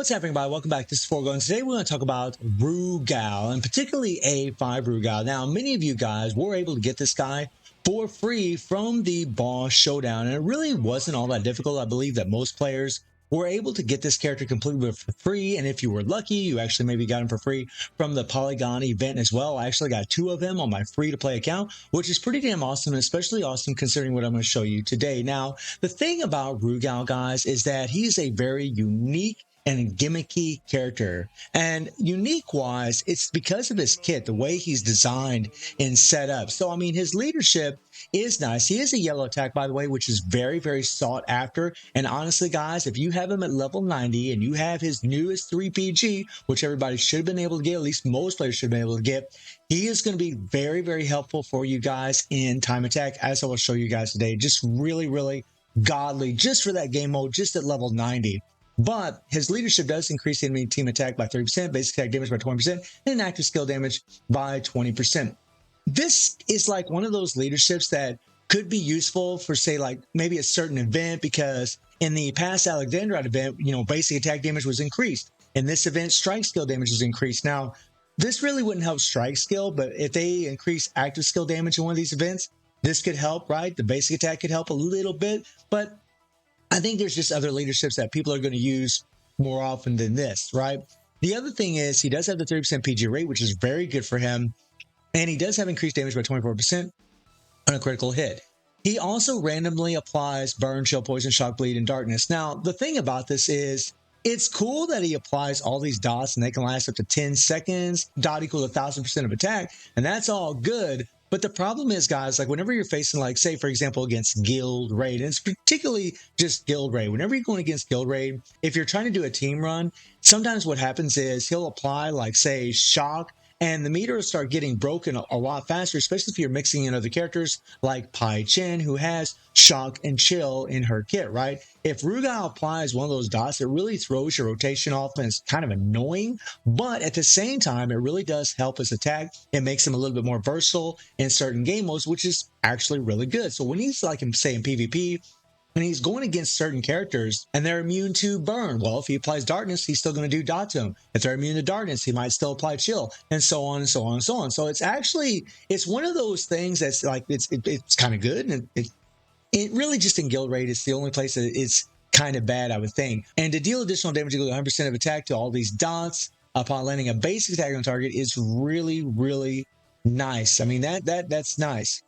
What's happening, everybody? Welcome back. This is Forgo, and today we're going to talk about Rugal, and particularly A5 Rugal. Now, many of you guys were able to get this guy for free from the boss showdown, and it really wasn't all that difficult. I believe that most players were able to get this character completely for free, and if you were lucky, you actually maybe got him for free from the Polygon event as well. I actually got 2 of him on my free-to-play account, which is pretty damn awesome, especially awesome considering what I'm going to show you today. Now, the thing about Rugal, guys, is that he's a very unique and gimmicky character. And unique wise, it's because of his kit, the way he's designed and set up. So, I mean, his leadership is nice. He is a yellow attack, by the way, which is very, very sought after. And honestly, guys, if you have him at level 90 and you have his newest 3PG, which everybody should have been able to get, at least most players should have been able to get, he is going to be very, very helpful for you guys in time attack, as I will show you guys today. Just really, really godly, just for that game mode, just at level 90. But his leadership does increase enemy team attack by 30%, basic attack damage by 20%, and active skill damage by 20%. This is like one of those leaderships that could be useful for, say, like maybe a certain event, because in the past Alexandrite event, basic attack damage was increased. In this event, strike skill damage is increased. Now, this really wouldn't help strike skill, but if they increase active skill damage in one of these events, this could help, right? The basic attack could help a little bit, but I think there's just other leaderships that people are going to use more often than this, right? The other thing is he does have the 30% PG rate, which is very good for him. And he does have increased damage by 24% on a critical hit. He also randomly applies burn, chill, poison, shock, bleed, and darkness. Now, the thing about this is it's cool that he applies all these dots and they can last up to 10 seconds. Dot equals 1,000% of attack. And that's all good. But the problem is, guys, like whenever you're facing, like, say, for example, against Guild Raid, and it's particularly just Guild Raid, whenever you're going against Guild Raid, if you're trying to do a team run, sometimes what happens is he'll apply, like, say, shock, and the meter will start getting broken a lot faster, especially if you're mixing in other characters like Pai Chen, who has shock and chill in her kit, right? If Rugal applies one of those dots, it really throws your rotation off, and it's kind of annoying. But at the same time, it really does help his attack. It makes him a little bit more versatile in certain game modes, which is actually really good. So when he's, like, say, in PvP, and he's going against certain characters and they're immune to burn, well, if he applies darkness, he's still going to do dot to him. If they're immune to darkness, he might still apply chill, and so on and so on and so on. So it's one of those things that's like, it's kind of good. And it really just in Guild Raid, it's the only place that it's kind of bad, I would think. And to deal additional damage equal to 100% of attack to all these dots upon landing a basic attack on target is really, really nice. I mean, that's nice.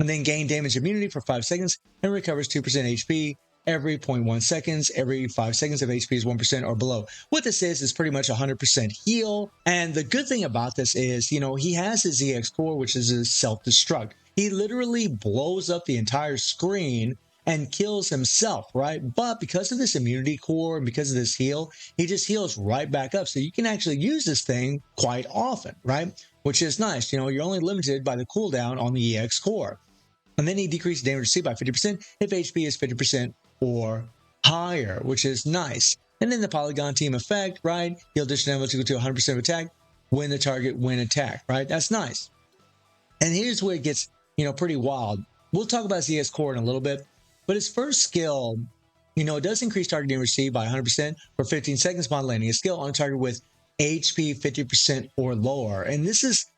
And then gain damage immunity for 5 seconds and recovers 2% HP every 0.1 seconds. Every 5 seconds if HP is 1% or below. What this is pretty much 100% heal. And the good thing about this is, he has his EX core, which is his self-destruct. He literally blows up the entire screen and kills himself, right? But because of this immunity core and because of this heal, he just heals right back up. So you can actually use this thing quite often, right? Which is nice. You're only limited by the cooldown on the EX core. And then he decreases damage received by 50% if HP is 50% or higher, which is nice. And then the Polygon team effect, right? He'll dish damage equal to 100% of attack when the target when attacked, right? That's nice. And here's where it gets, pretty wild. We'll talk about his EX core in a little bit, but his first skill, it does increase target damage received by 100% for 15 seconds upon landing a skill on a target with HP 50% or lower. And this is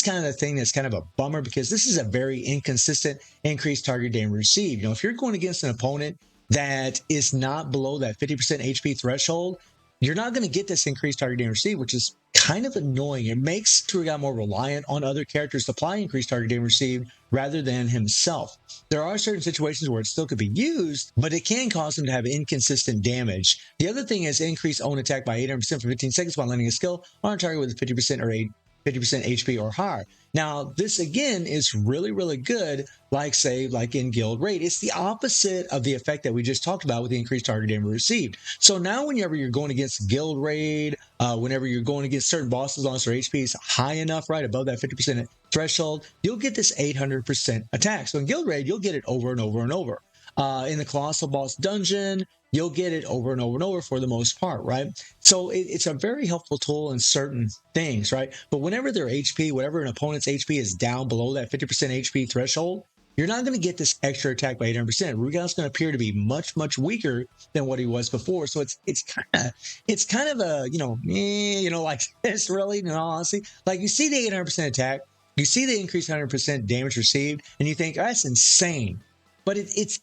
kind of the thing that's kind of a bummer, because this is a very inconsistent increased target damage received. If you're going against an opponent that is not below that 50% HP threshold, you're not going to get this increased target damage received, which is kind of annoying. It makes Rugal more reliant on other characters to apply increased target damage received rather than himself. There are certain situations where it still could be used, but it can cause him to have inconsistent damage. The other thing is increase own attack by 800% for 15 seconds while landing a skill on a target with 50% or 50% HP or higher. Now, this again is really, really good, like in Guild Raid. It's the opposite of the effect that we just talked about with the increased target damage received. So now whenever you're going against Guild Raid, whenever you're going against certain bosses unless their HP is high enough, right, above that 50% threshold, you'll get this 800% attack. So in Guild Raid, you'll get it over and over and over. In the Colossal Boss Dungeon, you'll get it over and over and over for the most part, right? So it's a very helpful tool in certain things, right? But whenever their HP, whatever an opponent's HP is down below that 50% HP threshold, you're not going to get this extra attack by 800%. Rugal's going to appear to be much weaker than what he was before. So it's kind of a like this really, in all honesty. Like you see the 800% attack, you see the increased 100% damage received, and you think, oh, that's insane. But it's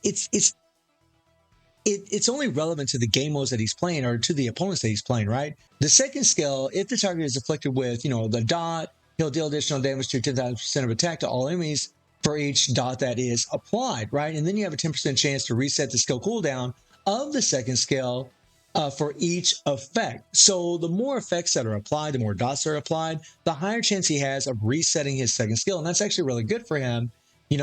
only relevant to the game modes that he's playing or to the opponents that he's playing, right? The second skill, if the target is afflicted with, the dot, he'll deal additional damage to 10,000% of attack to all enemies for each dot that is applied, right? And then you have a 10% chance to reset the skill cooldown of the second skill for each effect. So the more effects that are applied, the more dots that are applied, the higher chance he has of resetting his second skill. And that's actually really good for him,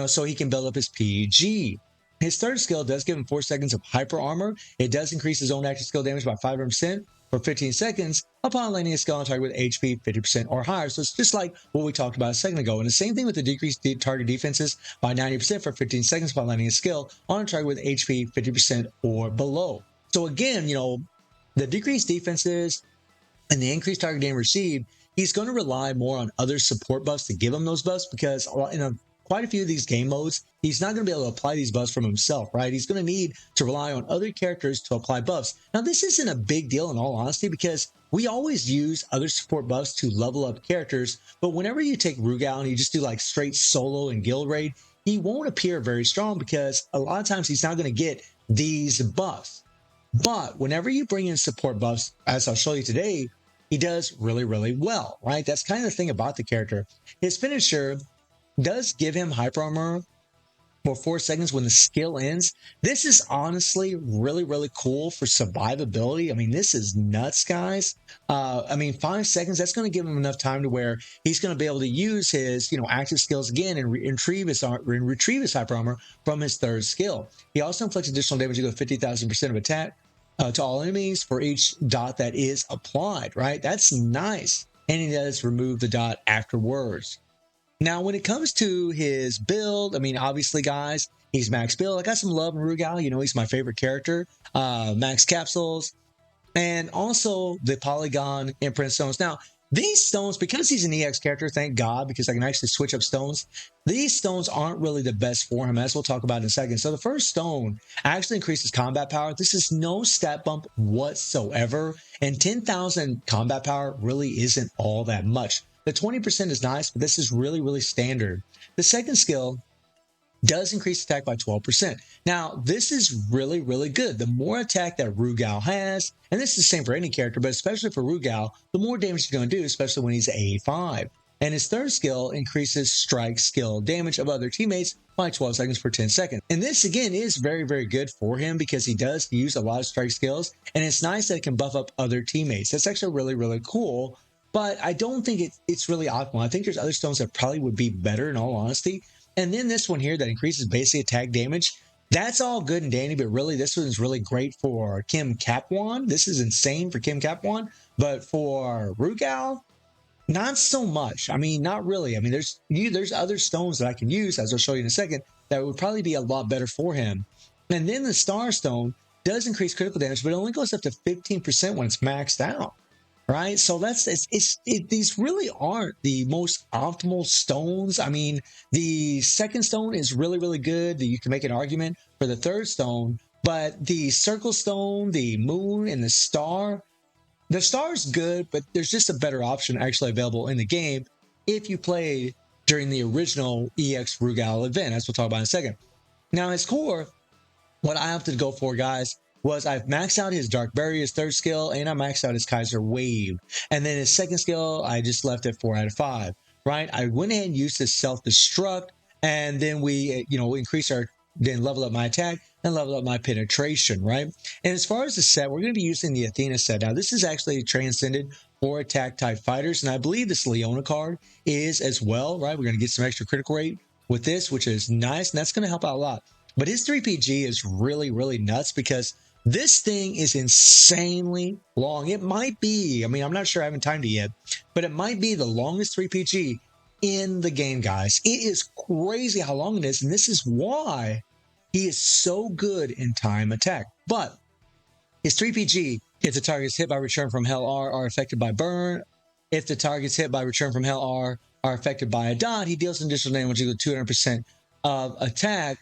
so he can build up his PG. His third skill does give him 4 seconds of hyper armor. It does increase his own active skill damage by 500% for 15 seconds upon landing a skill on target with HP 50% or higher. So it's just like what we talked about a second ago. And the same thing with the decreased target defenses by 90% for 15 seconds upon landing a skill on a target with HP 50% or below. So again, the decreased defenses and the increased target damage received, he's going to rely more on other support buffs to give him those buffs because in quite a few of these game modes, he's not going to be able to apply these buffs from himself, right? He's going to need to rely on other characters to apply buffs. Now, this isn't a big deal in all honesty because we always use other support buffs to level up characters, but whenever you take Rugal and you just do like straight solo and guild raid, he won't appear very strong because a lot of times he's not going to get these buffs. But whenever you bring in support buffs, as I'll show you today, he does really well, right? That's kind of the thing about the character. His finisher does give him hyper armor for 4 seconds when the skill ends. This is honestly really cool for survivability. I mean, this is nuts, guys. 5 seconds, that's going to give him enough time to where he's going to be able to use his, active skills again and retrieve his hyper armor from his third skill. He also inflicts additional damage equal to 50,000% of attack to all enemies for each dot that is applied, right? That's nice. And he does remove the dot afterwards. Now, when it comes to his build, obviously, guys, he's max build. I got some love in Rugal. He's my favorite character. Max capsules. And also the polygon imprint stones. Now, these stones, because he's an EX character, thank God, because I can actually switch up stones. These stones aren't really the best for him, as we'll talk about in a second. So the first stone actually increases combat power. This is no stat bump whatsoever. And 10,000 combat power really isn't all that much. The 20% is nice, but this is really standard. The second skill does increase attack by 12%. Now, this is really good. The more attack that Rugal has, and this is the same for any character, but especially for Rugal, the more damage he's going to do, especially when he's A5. And his third skill increases strike skill damage of other teammates by 12 seconds per 10 seconds. And this, again, is very good for him because he does use a lot of strike skills, and it's nice that it can buff up other teammates. That's actually really cool. But I don't think it's really optimal. I think there's other stones that probably would be better in all honesty. And then this one here that increases basic attack damage, that's all good and dandy, but really this one is really great for Kim Capwan. This is insane for Kim Capwan. But for Rugal, not so much. Not really. There's other stones that I can use, as I'll show you in a second, that would probably be a lot better for him. And then the Star Stone does increase critical damage, but it only goes up to 15% when it's maxed out. Right, so these really aren't the most optimal stones. The second stone is really good. You can make an argument for the third stone, but the circle stone, the moon, and the star is good, but there's just a better option actually available in the game if you played during the original EX Rugal event, as we'll talk about in a second. Now, his core, what I opted to go for, guys, was I've maxed out his Dark Barrier, his third skill, and I maxed out his Kaiser Wave. And then his second skill, I just left it 4 out of 5, right? I went ahead and used his Self-Destruct, and then we, then level up my attack and level up my penetration, right? And as far as the set, we're going to be using the Athena set. Now, this is actually transcended for attack type fighters, and I believe this Leona card is as well, right? We're going to get some extra critical rate with this, which is nice, and that's going to help out a lot. But his 3PG is really nuts because this thing is insanely long. It might be, I'm not sure, I haven't timed it yet, but it might be the longest 3PG in the game, guys. It is crazy how long it is, and this is why he is so good in time attack. But his 3PG, if the targets hit by Return from Hell are affected by burn. If the targets hit by Return from Hell are affected by a dot, he deals an additional damage equal to 200% of attack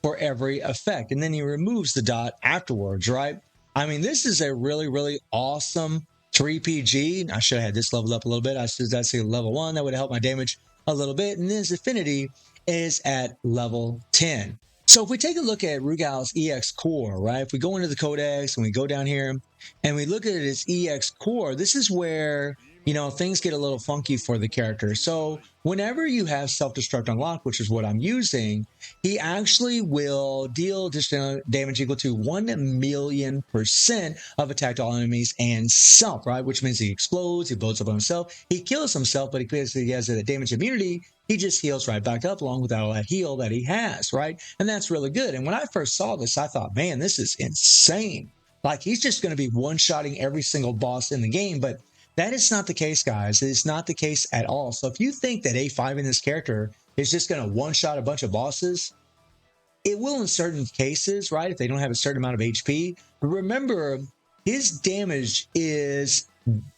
for every effect. And then he removes the dot afterwards, right? I mean, this is a really, really awesome 3PG. I should have had this leveled up a little bit. I should that's a level 1. That would have helped my damage a little bit. And his affinity is at level 10. So if we take a look at Rugal's EX core, right? If we go into the codex and we go down here and we look at his EX core, this is where, you know, things get a little funky for the character. So whenever you have self-destruct unlocked, which is what I'm using, he actually will deal additional damage equal to 1,000,000% of attack to all enemies and self, right? Which means he explodes, he blows up on himself, he kills himself, but because he has a damage immunity, he just heals right back up along with all that heal that he has, right? And that's really good. And when I first saw this, I thought, man, this is insane. Like, he's just going to be one-shotting every single boss in the game, but that is not the case, guys. It is not the case at all. So if you think that A5 in this character is just going to one-shot a bunch of bosses, it will in certain cases, right? If they don't have a certain amount of HP. But remember, his damage is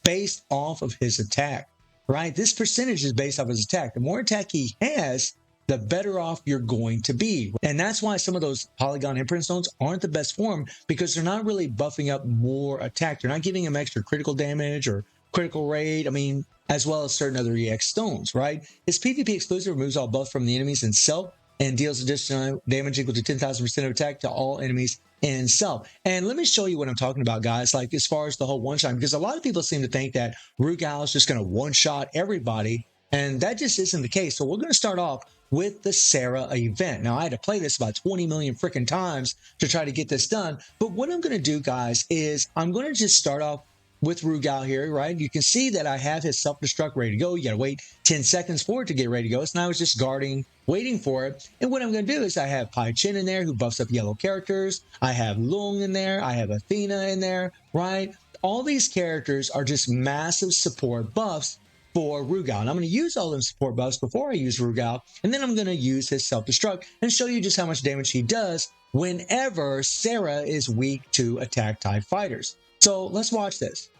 based off of his attack, right? This percentage is based off his attack. The more attack he has, the better off you're going to be. And that's why some of those polygon imprint stones aren't the best form, because they're not really buffing up more attack. They're not giving him extra critical damage or critical rate. I mean, as well as certain other EX stones, right? His PvP exclusive removes all buff from the enemies in self and deals additional damage equal to 10,000% of attack to all enemies in self. And let me show you what I'm talking about, guys, like as far as the whole one-shot, because a lot of people seem to think that Rugal is just going to one-shot everybody, and that just isn't the case. So we're going to start off with the Sarah event. Now, I had to play this about 20 million freaking times to try to get this done, but what I'm going to do, guys, is I'm going to just start off with Rugal here, right? You can see that I have his self-destruct ready to go. You got to wait 10 seconds for it to get ready to go. So now I was just guarding, waiting for it. And what I'm going to do is I have Pai Chin in there who buffs up yellow characters. I have Lung in there. I have Athena in there, right? All these characters are just massive support buffs for Rugal. And I'm going to use all them support buffs before I use Rugal. And then I'm going to use his self-destruct and show you just how much damage he does whenever Sarah is weak to attack TIE fighters. So let's watch this.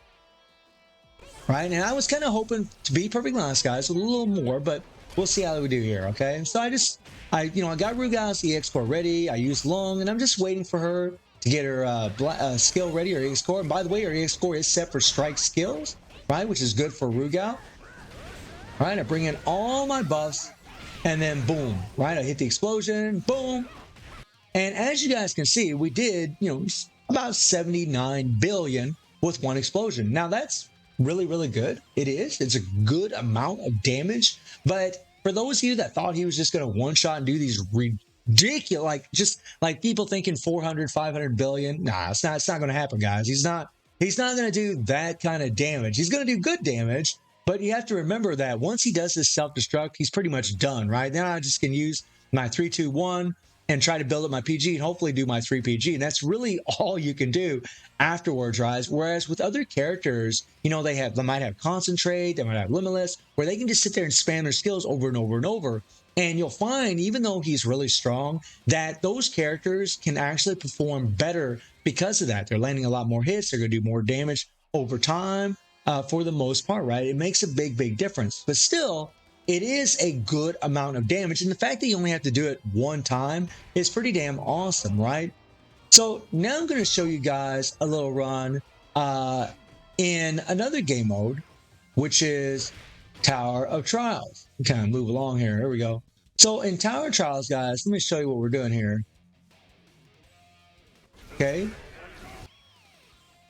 Right, and I was kind of hoping, to be perfectly honest, guys, a little more, but we'll see how we do here, okay? So I got Rugal's EX core ready. I used Lung, and I'm just waiting for her to get her skill ready, her EX core. And by the way, her EX core is set for strike skills, right, which is good for Rugal. All right, I bring in all my buffs, and then boom, right? I hit the explosion, boom. And as you guys can see, we did, about 79 billion with one explosion. Now that's really, really good. It is. It's a good amount of damage. But for those of you that thought he was just going to one-shot and do these ridiculous, like people thinking 400, 500 billion, nah, it's not going to happen, guys. He's not going to do that kind of damage. He's going to do good damage, but you have to remember that once he does his self-destruct, he's pretty much done, right? Then I just can use my 3, 2, 1 and try to build up my PG and hopefully do my 3 PG. And that's really all you can do afterwards, right? Whereas with other characters, they might have concentrate, they might have limitless, where they can just sit there and spam their skills over and over and over. And you'll find, even though he's really strong, that those characters can actually perform better because of that. They're landing a lot more hits. They're going to do more damage over time for the most part, right? It makes a big, big difference. But still, it is a good amount of damage. And the fact that you only have to do it one time is pretty damn awesome, right? So now I'm going to show you guys a little run in another game mode, which is Tower of Trials. We kind of move along here. Here we go. So in Tower of Trials, guys, let me show you what we're doing here. Okay.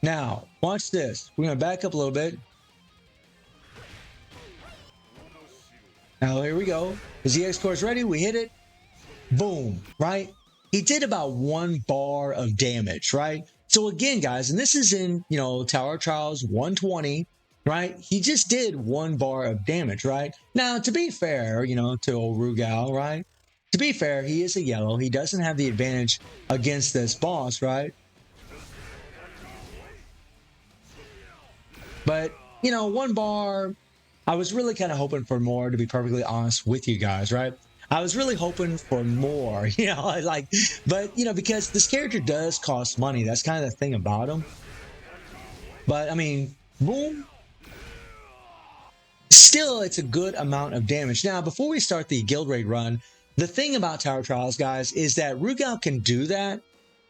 Now, watch this. We're going to back up a little bit. Now, here we go. His EX core is ready. We hit it. Boom, right? He did about 1 bar of damage, right? So again, guys, and this is in, Tower of Trials 120, right? He just did 1 bar of damage, right? Now, to be fair, to old Rugal, right? To be fair, he is a yellow. He doesn't have the advantage against this boss, right? But, 1 bar... I was really kind of hoping for more, to be perfectly honest with you guys, right? I was really hoping for more, but, because this character does cost money. That's kind of the thing about him. But, I mean, boom. Still, it's a good amount of damage. Now, before we start the guild raid run, The thing about Tower Trials, guys, is that Rugal can do that,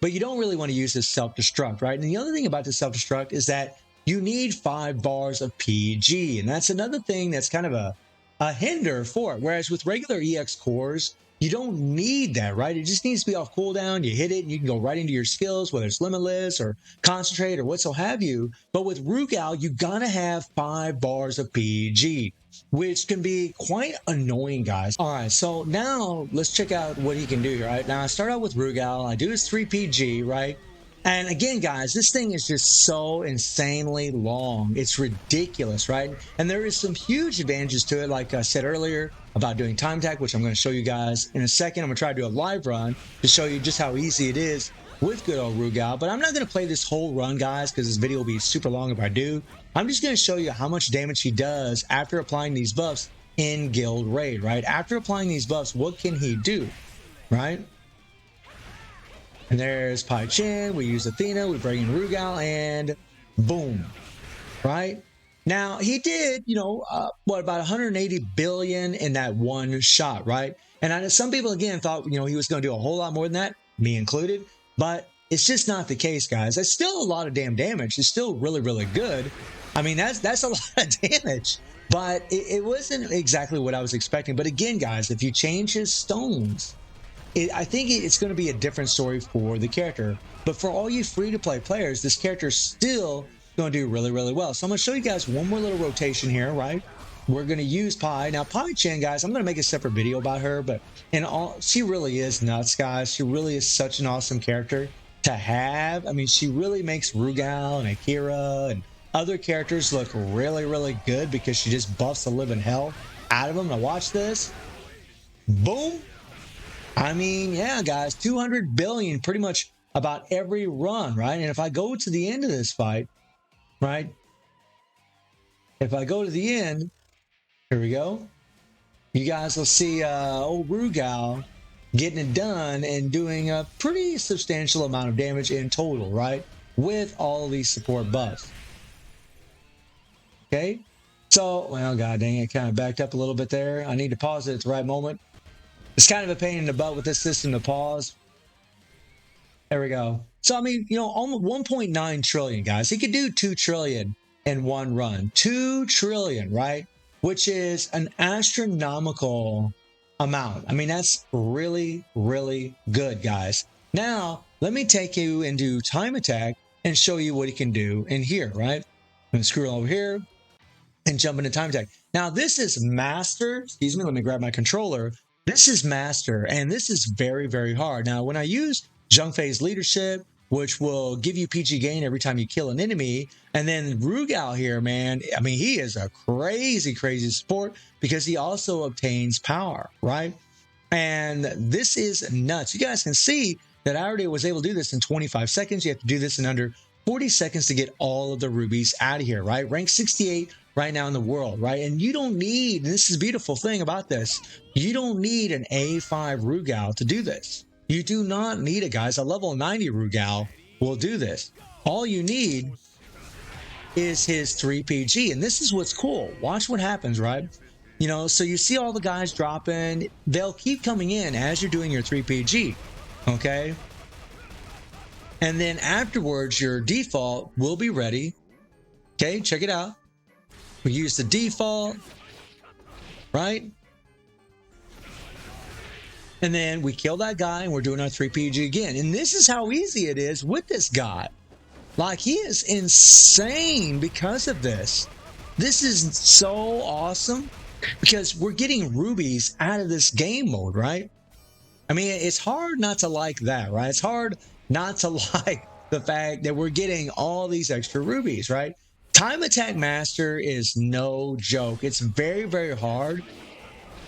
but you don't really want to use this self-destruct, right? And the other thing about the self-destruct is that you need 5 bars of PG, and that's another thing that's kind of a hinder for it. Whereas with regular EX cores, you don't need that, right? It just needs to be off cooldown. You hit it and you can go right into your skills, whether it's Limitless or Concentrate or what so have you. But with Rugal, you gotta have 5 bars of PG, which can be quite annoying, guys. All right, so now let's check out what he can do, right? Now I start out with Rugal. I do his 3 PG, right? And again, guys, this thing is just so insanely long. It's ridiculous, right? And there is some huge advantages to it, like I said earlier, about doing time attack, which I'm going to show you guys in a second. I'm going to try to do a live run to show you just how easy it is with good old Rugal. But I'm not going to play this whole run, guys, because this video will be super long if I do. I'm just going to show you how much damage he does after applying these buffs in Guild Raid, right? After applying these buffs, what can he do, right? And there's Pai Chin, we use Athena, we bring in Rugal, and boom, right? Now, he did, about 180 billion in that one shot, right? And I know some people, again, thought, he was going to do a whole lot more than that, me included, but it's just not the case, guys. That's still a lot of damn damage. It's still really, really good. I mean, that's a lot of damage, but it wasn't exactly what I was expecting. But again, guys, if you change his stones, I think it's going to be a different story for the character. But for all you free-to-play players, this character is still going to do really, really well. So I'm going to show you guys one more little rotation here, right? We're going to use Pai. Now, Pai Chin, guys, I'm going to make a separate video about her, but she really is nuts, guys. She really is such an awesome character to have. I mean, she really makes Rugal and Akira and other characters look really, really good because she just buffs the living hell out of them. Now, watch this. Boom. I mean, yeah, guys, 200 billion pretty much about every run, right? And if I go to the end of this fight, right? If I go to the end, here we go. You guys will see old Rugal getting it done and doing a pretty substantial amount of damage in total, right? With all of these support buffs. Okay? So, well, god dang it, kind of backed up a little bit there. I need to pause it at the right moment. It's kind of a pain in the butt with this system to pause. There we go. So, I mean, almost 1.9 trillion, guys. He could do 2 trillion in one run. 2 trillion, right? Which is an astronomical amount. I mean, that's really, really good, guys. Now, let me take you into time attack and show you what he can do in here, right? I'm going to scroll over here and jump into time attack. Now, this is master. Excuse me, let me grab my controller. This is master, and this is very, very hard. Now, when I use Zheng Fei's leadership, which will give you PG gain every time you kill an enemy, and then Rugal here, man, I mean, he is a crazy, crazy support because he also obtains power, right? And this is nuts. You guys can see that I already was able to do this in 25 seconds. You have to do this in under 40 seconds to get all of the rubies out of here, right? Rank 68 right now in the world, right? And you don't need, and this is a beautiful thing about this, you don't need an A5 Rugal to do this. You do not need it, guys. A level 90 Rugal will do this. All you need is his 3 PG, and this is what's cool. Watch what happens, right? So you see all the guys dropping. They'll keep coming in as you're doing your 3 PG, okay? And then afterwards, your default will be ready. Okay, check it out. We use the default, right? And then we kill that guy and we're doing our 3 PG again. And this is how easy it is with this guy. Like, he is insane because of this. This is so awesome because we're getting rubies out of this game mode, right? I mean, it's hard not to like that, right? It's hard not to like the fact that we're getting all these extra rubies, right? Time Attack Master is no joke. It's very, very hard.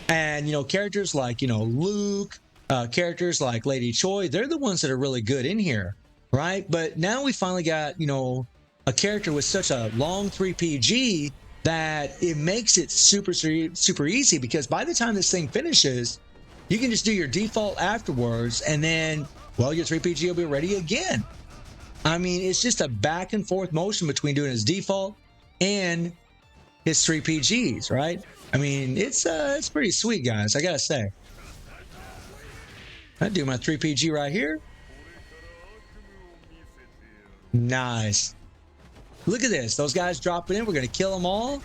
And, characters like, Luke, characters like Lady Choi, they're the ones that are really good in here, right? But now we finally got, a character with such a long 3 PG that it makes it super, super easy because by the time this thing finishes, you can just do your default afterwards and then, well, your 3 PG will be ready again. I mean, it's just a back and forth motion between doing his default and his 3 PGs, right? I mean, it's pretty sweet, guys, I gotta say. I do my 3PG right here. Nice. Look at this. Those guys dropping in. We're going to kill them all.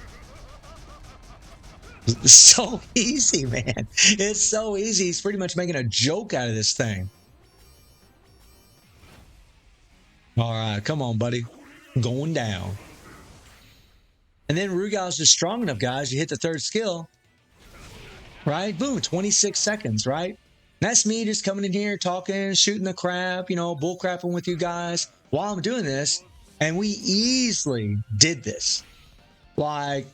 It's so easy, man. It's so easy. He's pretty much making a joke out of this thing. All right. Come on, buddy. Going down. And then Rugal's just strong enough, guys. You hit the third skill. Right? Boom. 26 seconds, right? That's me just coming in here, talking, shooting the crap, you know, bull crapping with you guys while I'm doing this. And we easily did this. Like,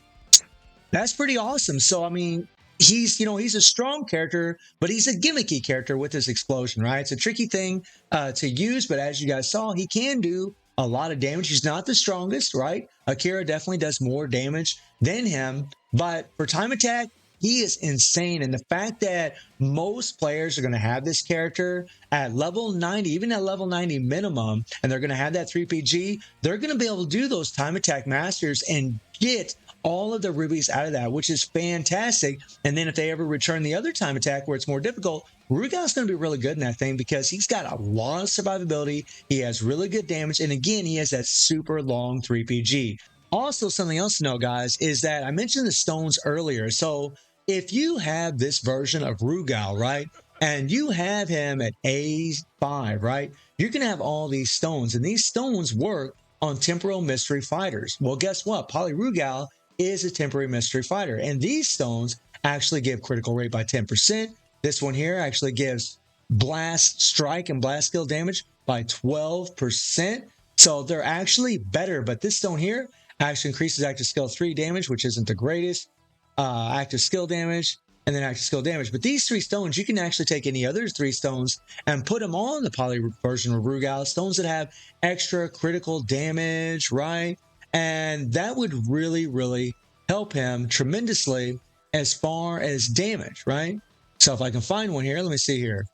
that's pretty awesome. So, I mean, he's a strong character, but he's a gimmicky character with his explosion, right? It's a tricky thing to use, but as you guys saw, he can do a lot of damage. He's not the strongest, right? Akira definitely does more damage than him, but for time attack, he is insane. And the fact that most players are going to have this character at level 90, even at level 90 minimum, and they're going to have that 3PG, they're going to be able to do those time attack masters and get all of the rubies out of that, which is fantastic. And then if they ever return the other time attack where it's more difficult, Rugal's going to be really good in that thing because he's got a lot of survivability. He has really good damage. And again, he has that super long 3PG. Also, something else to know, guys, is that I mentioned the stones earlier. So if you have this version of Rugal, right, and you have him at A5, right, you're going to have all these stones. And these stones work on temporal mystery fighters. Well, guess what? Poly Rugal is a temporary mystery fighter. And these stones actually give critical rate by 10%. This one here actually gives blast strike and blast skill damage by 12%. So they're actually better. But this stone here actually increases active skill 3 damage, which isn't the greatest. Active skill damage, and then active skill damage. But these 3 stones, you can actually take any other 3 stones and put them on the poly version of Rugal. Stones that have extra critical damage, right? And that would really, really help him tremendously as far as damage, right? So if I can find one here, let me see here.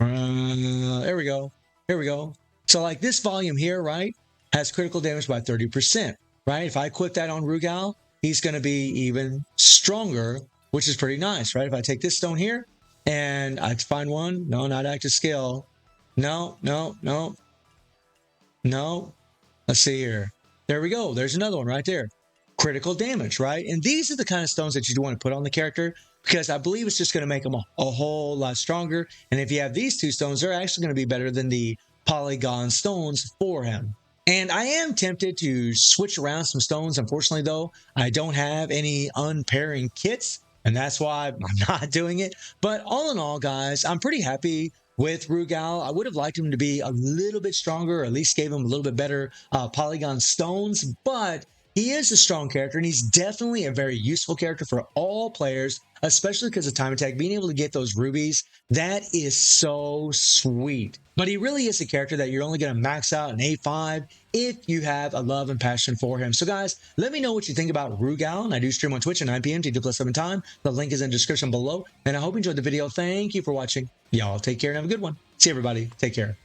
There we go. Here we go. So like this volume here, right, has critical damage by 30%, right? If I equip that on Rugal, he's going to be even stronger, which is pretty nice, right? If I take this stone here and I find one, no, not active skill. No. Let's see here. There we go. There's another one right there. Critical damage, right? And these are the kind of stones that you do want to put on the character because I believe it's just going to make them a whole lot stronger. And if you have these 2 stones, they're actually going to be better than the polygon stones for him. And I am tempted to switch around some stones. Unfortunately, though, I don't have any unpairing kits, and that's why I'm not doing it. But all in all, guys, I'm pretty happy with Rugal. I would have liked him to be a little bit stronger, or at least gave him a little bit better polygon stones, but he is a strong character, and he's definitely a very useful character for all players, especially because of time attack. Being able to get those rubies, that is so sweet. But he really is a character that you're only going to max out in A5 if you have a love and passion for him. So guys, let me know what you think about Rugal. And I do stream on Twitch at 9 p.m. T2+7 time. The link is in the description below. And I hope you enjoyed the video. Thank you for watching. Y'all take care and have a good one. See everybody. Take care.